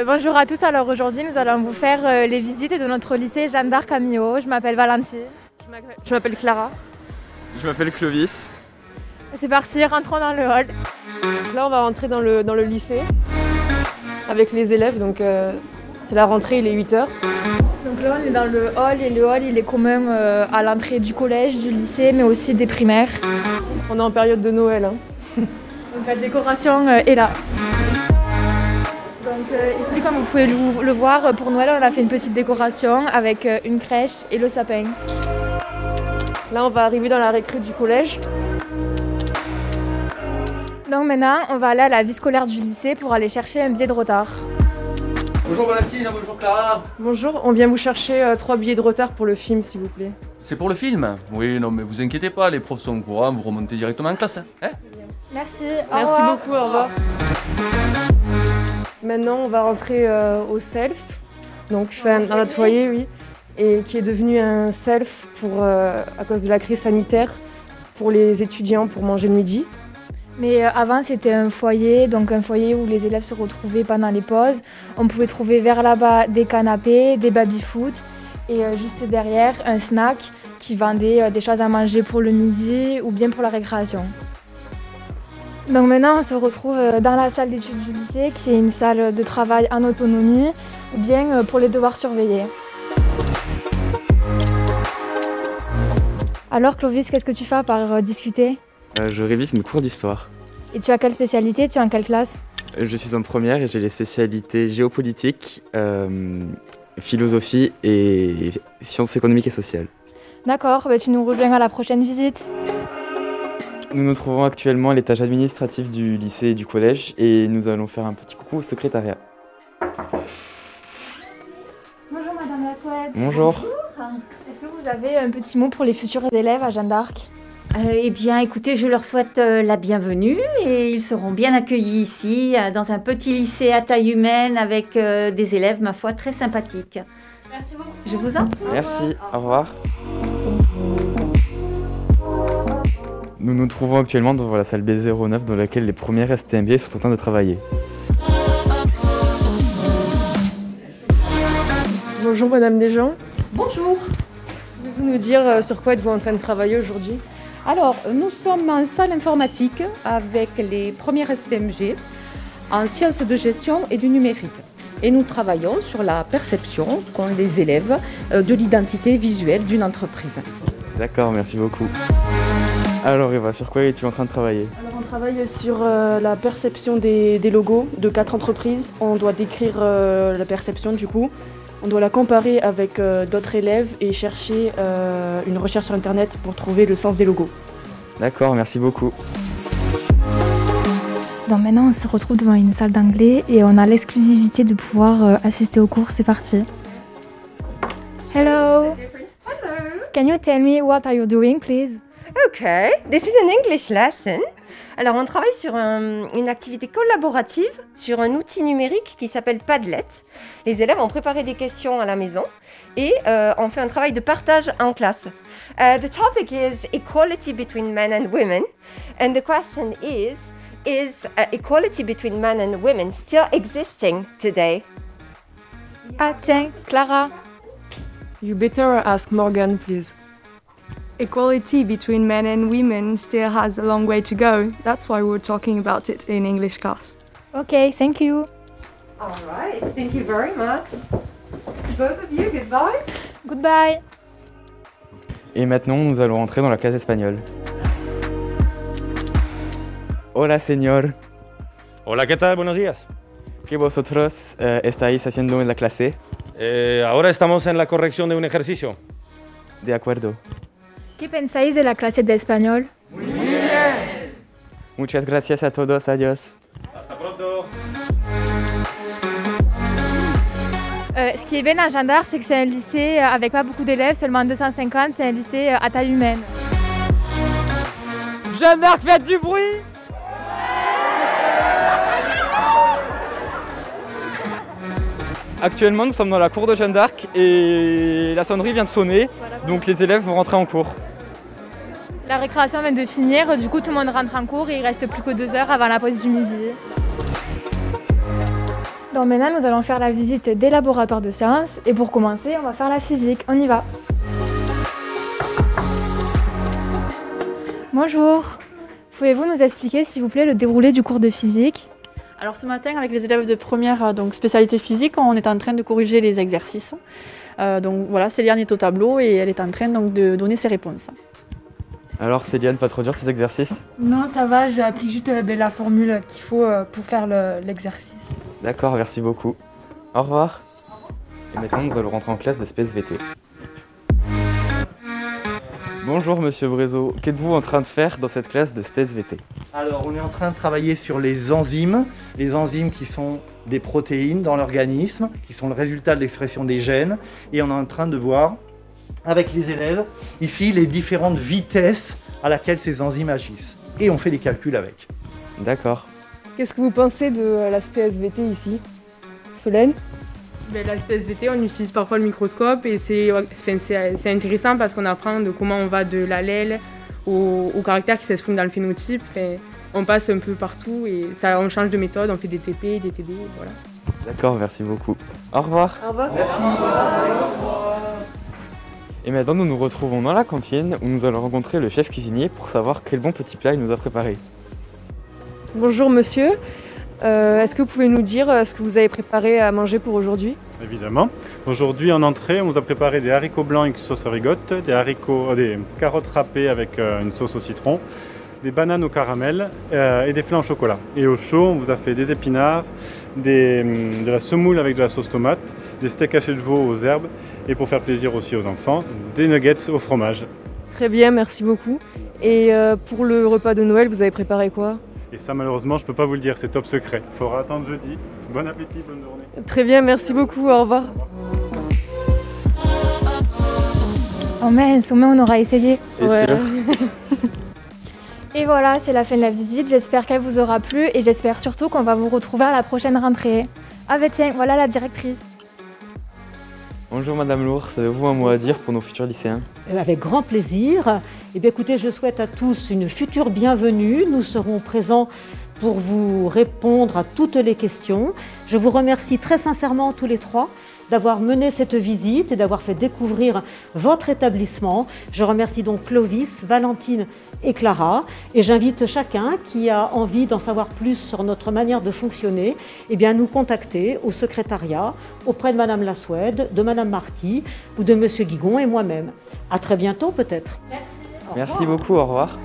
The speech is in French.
Bonjour à tous, alors aujourd'hui nous allons vous faire les visites de notre lycée Jeanne d'Arc à Millau. Je m'appelle Valentine. Je m'appelle Clara. Je m'appelle Clovis. C'est parti, rentrons dans le hall. Là on va rentrer dans le lycée avec les élèves, donc c'est la rentrée, il est 8h. Donc là on est dans le hall et le hall il est commun à l'entrée du collège, du lycée mais aussi des primaires. On est en période de Noël. Hein. Donc la décoration est là. Donc ici, comme vous pouvez le voir, pour Noël, on a fait une petite décoration avec une crèche et le sapin. Là, on va arriver dans la récré du collège. Donc maintenant, on va aller à la vie scolaire du lycée pour aller chercher un billet de retard. Bonjour Valentine, bonjour Clara. Bonjour, on vient vous chercher 3 billets de retard pour le film, s'il vous plaît. C'est pour le film? Oui, non mais vous inquiétez pas, les profs sont au courant, vous remontez directement en classe. Hein? Merci. Merci beaucoup, au revoir. Maintenant, on va rentrer au self, donc dans notre foyer, oui, et qui est devenu un self à cause de la crise sanitaire pour les étudiants pour manger le midi. Mais avant, c'était un foyer, donc un foyer où les élèves se retrouvaient pendant les pauses. On pouvait trouver vers là-bas des canapés, des baby-food et juste derrière, un snack qui vendait des choses à manger pour le midi ou bien pour la récréation. Donc maintenant, on se retrouve dans la salle d'études du lycée, qui est une salle de travail en autonomie, ou bien pour les devoirs surveillés. Alors Clovis, qu'est-ce que tu fais à part discuter? Je révise mes cours d'histoire. Et tu as quelle spécialité? Tu es en quelle classe? Je suis en première et j'ai les spécialités géopolitique, philosophie et sciences économiques et sociales. D'accord, tu nous rejoins à la prochaine visite. Nous nous trouvons actuellement à l'étage administratif du lycée et du collège et nous allons faire un petit coucou au secrétariat. Bonjour Madame Lassouette. Bonjour. Est-ce que vous avez un petit mot pour les futurs élèves à Jeanne d'Arc? Eh bien, écoutez, je leur souhaite la bienvenue et ils seront bien accueillis ici, dans un petit lycée à taille humaine avec des élèves, ma foi, très sympathiques. Merci beaucoup. Je vous en prie. Merci, au revoir. Nous nous trouvons actuellement devant la salle B09 dans laquelle les premières STMG sont en train de travailler. Bonjour Madame Desjans. Bonjour. Pouvez-vous nous dire sur quoi êtes-vous en train de travailler aujourd'hui? Alors, nous sommes en salle informatique avec les premières STMG en sciences de gestion et du numérique. Et nous travaillons sur la perception qu'ont les élèves de l'identité visuelle d'une entreprise. D'accord, merci beaucoup. Alors Eva, sur quoi es-tu en train de travailler? Alors on travaille sur la perception des logos de 4 entreprises. On doit décrire la perception du coup. On doit la comparer avec d'autres élèves et chercher une recherche sur internet pour trouver le sens des logos. D'accord, merci beaucoup. Donc maintenant on se retrouve devant une salle d'anglais et on a l'exclusivité de pouvoir assister au cours, c'est parti. Hello. Hello. Can you tell me what are you doing please? Okay, this is an English lesson. Alors, on travaille sur une activité collaborative, sur un outil numérique qui s'appelle Padlet. Les élèves ont préparé des questions à la maison et on fait un travail de partage en classe. The topic is equality between men and women. And the question is equality between men and women still existing today? Ah tiens, Clara. You better ask Morgan, please. Equality between men and women still has a long way to go. That's why we're talking about it in English class. Okay, thank you. All right, thank you very much. Both of you, goodbye. Goodbye. Et maintenant, nous allons entrer dans la classe espagnole. Hola, señor. Hola, ¿qué tal? Buenos días. ¿Qué vosotros estáis haciendo en la clase? Ahora estamos en la corrección de un ejercicio. De acuerdo. ¿Qué pensáis de la clase de español? Muy bien. Muchas gracias a todos. Adiós. Hasta pronto. Ce qui est bien à Jeanne d'Arc, c'est que c'est un lycée avec pas beaucoup d'élèves, seulement 250, c'est un lycée à taille humaine. Jeanne d'Arc, faites du bruit! Actuellement, nous sommes dans la cour de Jeanne d'Arc et la sonnerie vient de sonner, donc les élèves vont rentrer en cours. La récréation vient de finir, du coup tout le monde rentre en cours et il reste plus que 2 heures avant la pause du midi. Donc maintenant nous allons faire la visite des laboratoires de sciences et pour commencer on va faire la physique, on y va. Bonjour, pouvez-vous nous expliquer s'il vous plaît le déroulé du cours de physique? Alors ce matin avec les élèves de première donc spécialité physique, on est en train de corriger les exercices. Donc voilà, Céliane est au tableau et elle est en train donc de donner ses réponses. Alors Céliane, pas trop dur tes exercices? Non ça va, je applique juste la formule qu'il faut pour faire l'exercice. D'accord, merci beaucoup. Au revoir. Et maintenant nous allons rentrer en classe de SPSVT. Bonjour Monsieur Brézot, qu'êtes-vous en train de faire dans cette classe de SPSVT? Alors on est en train de travailler sur les enzymes qui sont des protéines dans l'organisme, qui sont le résultat de l'expression des gènes, et on est en train de voir avec les élèves ici les différentes vitesses à laquelle ces enzymes agissent. Et on fait des calculs avec. D'accord. Qu'est-ce que vous pensez de la SPSVT ici? Solène? La SPSVT, on utilise parfois le microscope et c'est intéressant parce qu'on apprend de comment on va de l'allèle au caractère qui s'exprime dans le phénotype. On passe un peu partout et ça, on change de méthode, on fait des TP, des TD, voilà. D'accord, merci beaucoup. Au revoir. Au revoir. Et maintenant nous nous retrouvons dans la cantine où nous allons rencontrer le chef cuisinier pour savoir quel bon petit plat il nous a préparé. Bonjour monsieur, est-ce que vous pouvez nous dire ce que vous avez préparé à manger pour aujourd'hui? Évidemment. Aujourd'hui en entrée, on vous a préparé des haricots blancs avec sauce rigotte, des carottes râpées avec une sauce au citron, des bananes au caramel et des flancs au chocolat. Et au chaud, on vous a fait des épinards, de la semoule avec de la sauce tomate, des steaks hachés de veau aux herbes et pour faire plaisir aussi aux enfants, des nuggets au fromage. Très bien, merci beaucoup. Et pour le repas de Noël, vous avez préparé quoi? Et ça malheureusement, je ne peux pas vous le dire, c'est top secret. Il faudra attendre jeudi. Bon appétit, bonne journée. Très bien, merci beaucoup, au revoir. Oh mince, au moins on aura essayé. Ouais. Et voilà, c'est la fin de la visite, j'espère qu'elle vous aura plu et j'espère surtout qu'on va vous retrouver à la prochaine rentrée. Ah ben tiens, voilà la directrice. Bonjour Madame Lourd, avez-vous un mot à dire pour nos futurs lycéens? Avec grand plaisir. Eh bien, écoutez, je souhaite à tous une future bienvenue. Nous serons présents pour vous répondre à toutes les questions. Je vous remercie très sincèrement tous les trois d'avoir mené cette visite et d'avoir fait découvrir votre établissement. Je remercie donc Clovis, Valentine et Clara. Et j'invite chacun qui a envie d'en savoir plus sur notre manière de fonctionner, eh bien, à nous contacter au secrétariat, auprès de Madame Lassoued, de Madame Marty ou de Monsieur Guigon et moi-même. À très bientôt peut-être. Merci. Merci beaucoup, au revoir.